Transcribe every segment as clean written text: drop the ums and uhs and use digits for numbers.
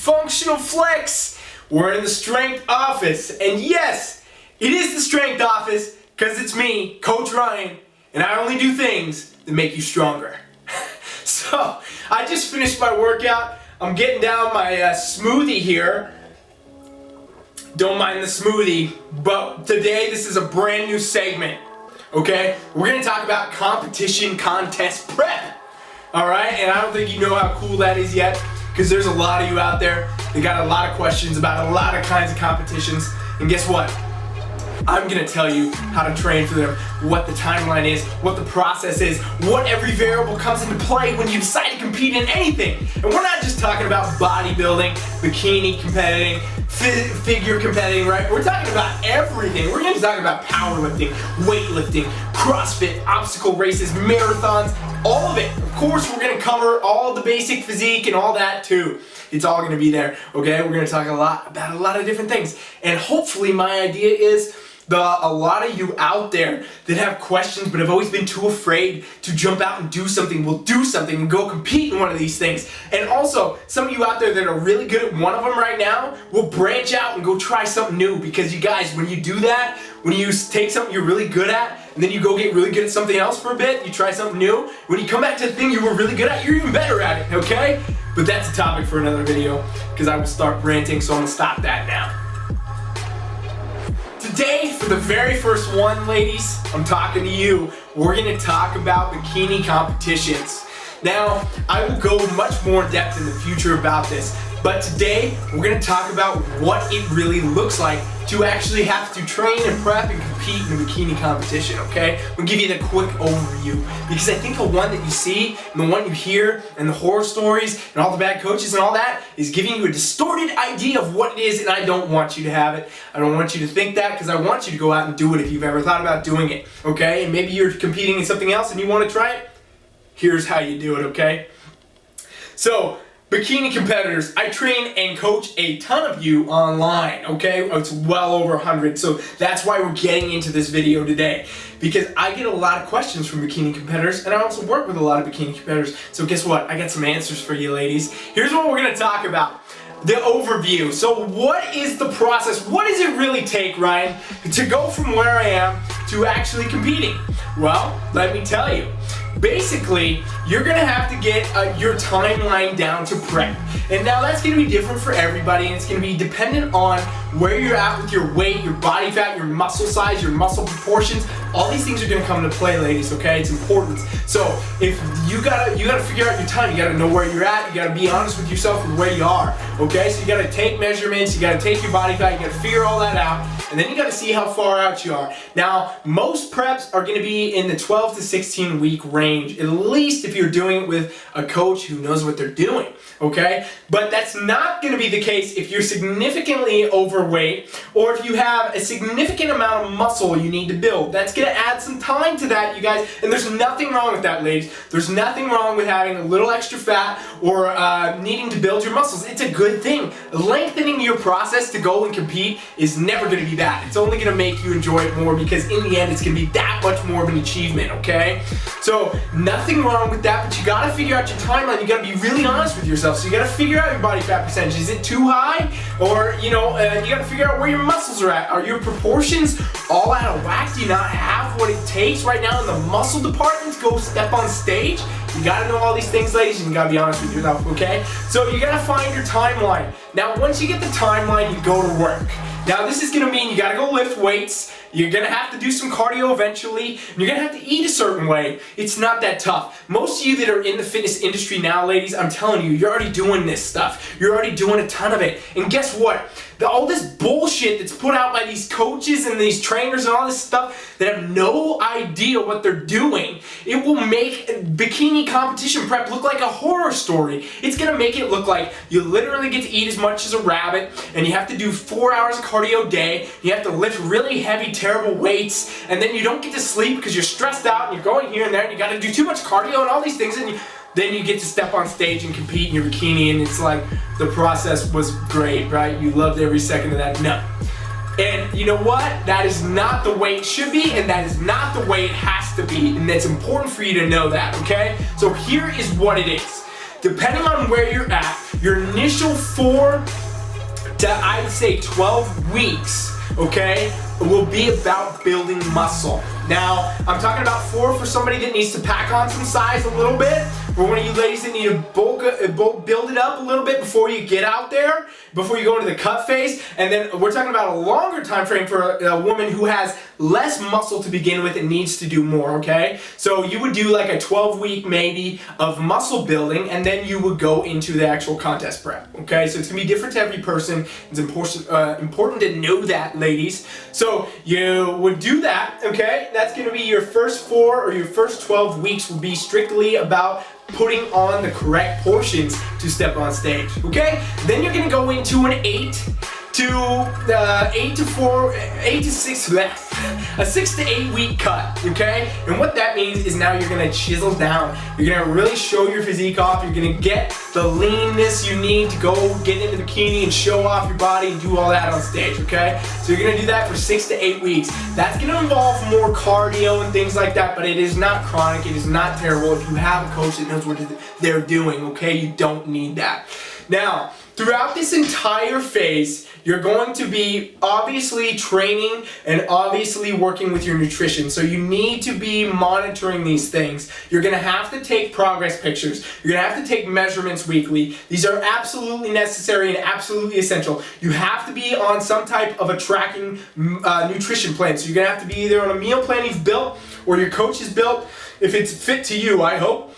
Functional Flex. We're in the strength office, and yes, it is the strength office because it's me, Coach Ryan, and I only do things that make you stronger. So, I just finished my workout. I'm getting down my smoothie here. Don't mind the smoothie, but today this is a brand new segment, okay? We're gonna talk about competition contest prep, all right? And I don't think you know how cool that is yet, because there's a lot of you out there that got a lot of questions about a lot of kinds of competitions, and guess what? I'm gonna tell you how to train for them, what the timeline is, what the process is, what every variable comes into play when you decide to compete in anything. And we're not just talking about bodybuilding, bikini competing, figure competing, right? We're talking about everything. We're gonna talk about powerlifting, weightlifting, CrossFit, obstacle races, marathons, all of it. Of course, we're gonna cover all the basic physique and all that too. It's all gonna be there, okay? We're gonna talk a lot about a lot of different things. And hopefully my idea is a lot of you out there that have questions but have always been too afraid to jump out and do something will do something and go compete in one of these things. And also, some of you out there that are really good at one of them right now will branch out and go try something new, because you guys, when you do that, when you take something you're really good at and then you go get really good at something else for a bit, you try something new, when you come back to the thing you were really good at, you're even better at it, okay? But that's a topic for another video, because I will start ranting, so I'm gonna stop that now. Today, for the very first one, ladies, I'm talking to you. We're gonna talk about bikini competitions. Now, I will go much more in depth in the future about this, but today, we're gonna talk about what it really looks like to actually have to train and prep and compete in a bikini competition, okay? We'll give you the quick overview, because I think the one that you see and the one you hear and the horror stories and all the bad coaches and all that is giving you a distorted idea of what it is, and I don't want you to have it. I don't want you to think that, because I want you to go out and do it if you've ever thought about doing it, okay? And maybe you're competing in something else and you want to try it. Here's how you do it, okay? So, bikini competitors, I train and coach a ton of you online, okay? It's well over 100, so that's why we're getting into this video today, because I get a lot of questions from bikini competitors, and I also work with a lot of bikini competitors, so guess what? I got some answers for you, ladies. Here's what we're gonna talk about. The overview. So what is the process? What does it really take, Ryan, to go from where I am to actually competing? Well, let me tell you. Basically, you're gonna have to get your timeline down to prep. And now that's gonna be different for everybody, and it's gonna be dependent on where you're at with your weight, your body fat, your muscle size, your muscle proportions. All these things are gonna come into play, ladies, okay? It's important. So if you gotta figure out your time, you gotta know where you're at, you gotta be honest with yourself and where you are, okay? So you gotta take measurements, you gotta take your body fat, you gotta figure all that out, and then you gotta see how far out you are. Now, most preps are gonna be in the 12 to 16 week range, at least if you're doing it with a coach who knows what they're doing, okay? But that's not gonna be the case if you're significantly overweight or if you have a significant amount of muscle you need to build. That's gonna add some time to that, you guys, and there's nothing wrong with that, ladies. There's nothing wrong with having a little extra fat or needing to build your muscles. It's a good thing. Lengthening your process to go and compete is never gonna be bad. It's only gonna make you enjoy it more, because in the end, it's gonna be that much more of an achievement, okay? So, nothing wrong with that, but you gotta figure out your timeline. You gotta be really honest with yourself. So you gotta figure out your body fat percentage. Is it too high? Or, you gotta figure out where your muscles are at. Are your proportions all out of whack? Do you not have what it takes right now in the muscle department to go step on stage? You gotta know all these things, ladies, and you gotta be honest with yourself, okay? So you gotta find your timeline. Now, once you get the timeline, you go to work. Now, this is gonna mean you gotta go lift weights, you're gonna have to do some cardio eventually, and you're gonna have to eat a certain way. It's not that tough. Most of you that are in the fitness industry now, ladies, I'm telling you, you're already doing this stuff. You're already doing a ton of it. And guess what? All this bullshit that's put out by these coaches and these trainers and all this stuff that have no idea what they're doing, it will make bikini competition prep look like a horror story. It's gonna make it look like you literally get to eat as much as a rabbit, and you have to do 4 hours of cardio a day, you have to lift really heavy, terrible weights, and then you don't get to sleep because you're stressed out and you're going here and there and you gotta do too much cardio and all these things, and then you get to step on stage and compete in your bikini, and it's like the process was great, right? You loved every second of that. No. And you know what? That is not the way it should be, and that is not the way it has to be, and it's important for you to know that, okay? So here is what it is. Depending on where you're at, your initial 4 to I'd say 12 weeks, okay, will be about building muscle. Now, I'm talking about 4 for somebody that needs to pack on some size a little bit, for one of you ladies that need to build it up a little bit before you get out there, before you go into the cut phase. And then we're talking about a longer time frame for a woman who has less muscle to begin with and needs to do more, okay? So you would do like a 12-week maybe of muscle building, and then you would go into the actual contest prep, okay? So it's gonna be different to every person. It's important to know that, ladies. So you would do that, okay? That's gonna be your first 4 or your first 12 weeks will be strictly about putting on the correct portions to step on stage, okay? Then you're gonna go into an 6 to 8 week cut, okay? And what that means is now you're gonna chisel down. You're gonna really show your physique off. You're gonna get the leanness you need to go get into the bikini and show off your body and do all that on stage, okay? So you're gonna do that for 6 to 8 weeks. That's gonna involve more cardio and things like that, but it is not chronic. It is not terrible. If you have a coach that knows what they're doing, okay? You don't need that. Now, throughout this entire phase, you're going to be obviously training and obviously working with your nutrition. So you need to be monitoring these things. You're gonna have to take progress pictures. You're gonna have to take measurements weekly. These are absolutely necessary and absolutely essential. You have to be on some type of a tracking nutrition plan. So you're gonna have to be either on a meal plan you've built or your coach has built, if it's fit to you, I hope.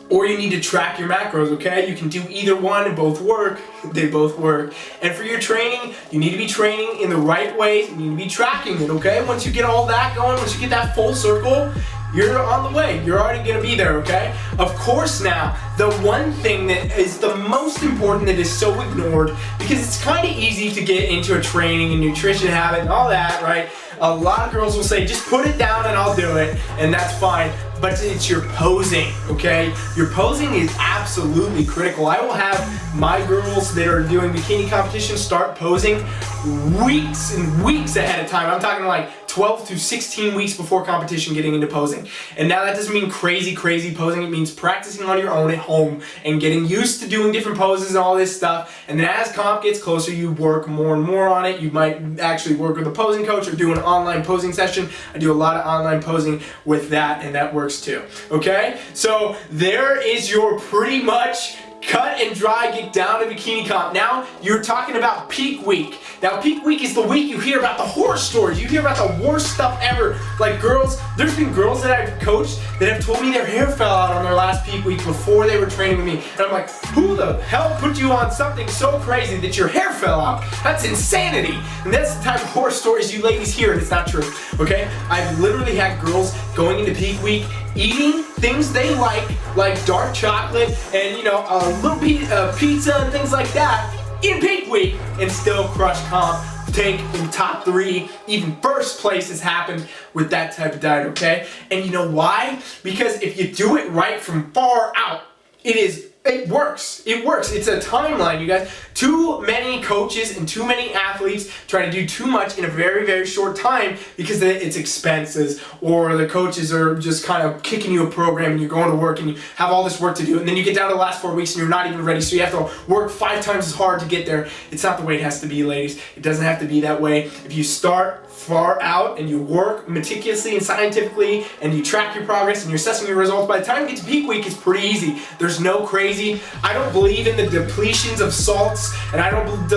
Or you need to track your macros, okay? You can do either one and both work. They both work. And for your training, you need to be training in the right way. You need to be tracking it, okay? Once you get all that going, once you get that full circle, you're on the way. You're already gonna be there, okay? Of course now, the one thing that is the most important that is so ignored, because it's kind of easy to get into a training and nutrition habit and all that, right? A lot of girls will say, just put it down and I'll do it, and that's fine. But it's your posing, okay? Your posing is absolutely critical. I will have my girls that are doing bikini competitions start posing weeks and weeks ahead of time. I'm talking like 12 to 16 weeks before competition getting into posing. And now that doesn't mean crazy posing. It means practicing on your own at home and getting used to doing different poses and all this stuff. And then as comp gets closer, you work more and more on it. You might actually work with a posing coach or do an online posing session. I do a lot of online posing with that, and that works too, okay? So there is your pretty much cut and dry, get down to bikini comp. Now you're talking about peak week. Now peak week is the week you hear about the horror stories. You hear about the worst stuff ever. Like girls, there's been girls that I've coached that have told me their hair fell out on their last peak week before they were training with me. And I'm like, who the hell put you on something so crazy that your hair fell out? That's insanity. And that's the type of horror stories you ladies hear, and it's not true, okay? I've literally had girls going into peak week eating things they like dark chocolate and, you know, a little pizza and things like that in peak week and still crush comp, take in top 3, even first place has happened with that type of diet, okay? And you know why? Because if you do it right from far out, it works. It works. It's a timeline, you guys. Too many coaches and too many athletes try to do too much in a very short time because it's expenses, or the coaches are just kind of kicking you a program and you're going to work and you have all this work to do, and then you get down to the last 4 weeks and you're not even ready, so you have to work 5 times as hard to get there. It's not the way it has to be, ladies. It doesn't have to be that way. If you start far out and you work meticulously and scientifically and you track your progress and you're assessing your results, by the time you get to peak week, it's pretty easy. There's no crazy. I don't believe in the depletions of salts, and I don't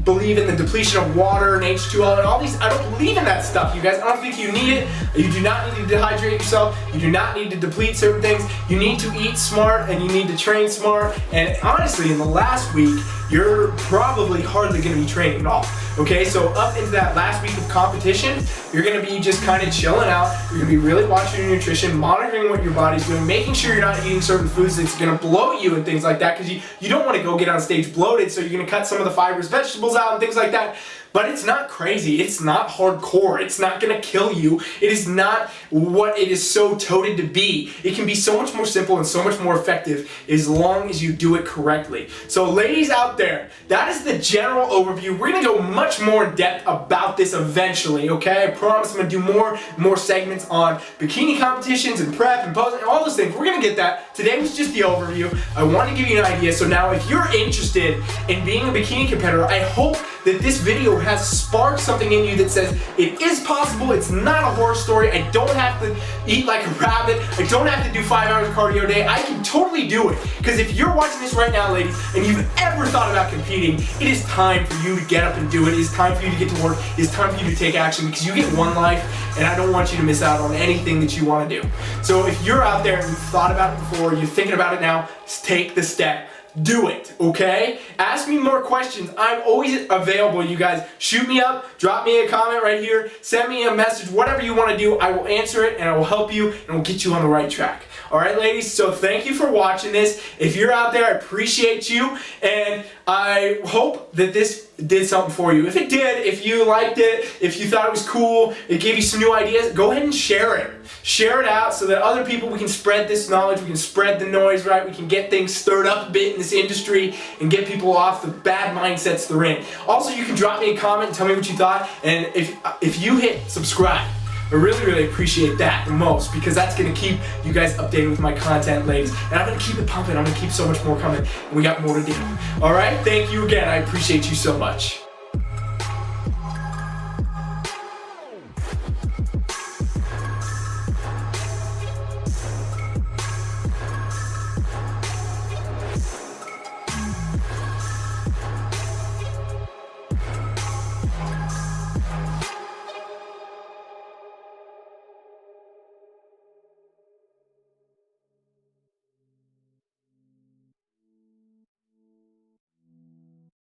believe in the depletion of water and H2O and all these. I don't believe in that stuff, you guys. I don't think you need it. You do not need to dehydrate yourself. You do not need to deplete certain things. You need to eat smart and you need to train smart. And honestly, in the last week, you're probably hardly going to be training at all. Okay, so up into that last week of competition, you're going to be just kind of chilling out. You're going to be really watching your nutrition, monitoring what your body's doing, making sure you're not eating certain foods that's going to bloat you and things like that, because you don't want to go get on stage bloated, so you're going to cut some of the fibrous vegetables out and things like that. but it's not crazy. It's not hardcore. It's not gonna kill you. It is not what it is so touted to be. It can be so much more simple and so much more effective as long as you do it correctly. So ladies out there, that is the general overview. We're gonna go much more in depth about this eventually, okay? I promise I'm gonna do more segments on bikini competitions and prep and posing and all those things. We're gonna get that. Today was just the overview. I want to give you an idea. So now if you're interested in being a bikini competitor, I hope that this video has sparked something in you that says it is possible, it's not a horror story, I don't have to eat like a rabbit, I don't have to do 5 hours of cardio a day, I can totally do it. Because if you're watching this right now, ladies, and you've ever thought about competing, it is time for you to get up and do it. It is time for you to get to work. It is time for you to take action because you get one life and I don't want you to miss out on anything that you want to do. So if you're out there and you've thought about it before, you're thinking about it now, take the step. Do it, okay? Ask me more questions. I'm always available, you guys. Shoot me up, drop me a comment right here, send me a message, whatever you want to do, I will answer it and I will help you and we'll get you on the right track. Alright, ladies, so thank you for watching this. If you're out there, I appreciate you and I hope that this did something for you. If it did, if you liked it, if you thought it was cool, it gave you some new ideas, go ahead and share it. Share it out so that other people, we can spread this knowledge, we can spread the noise, right? We can get things stirred up a bit in this industry and get people off the bad mindsets they're in. Also, you can drop me a comment and tell me what you thought. And if you hit subscribe, I really appreciate that the most because that's going to keep you guys updated with my content, ladies. And I'm going to keep it pumping. I'm going to keep so much more coming. And we got more to do. All right? Thank you again. I appreciate you so much.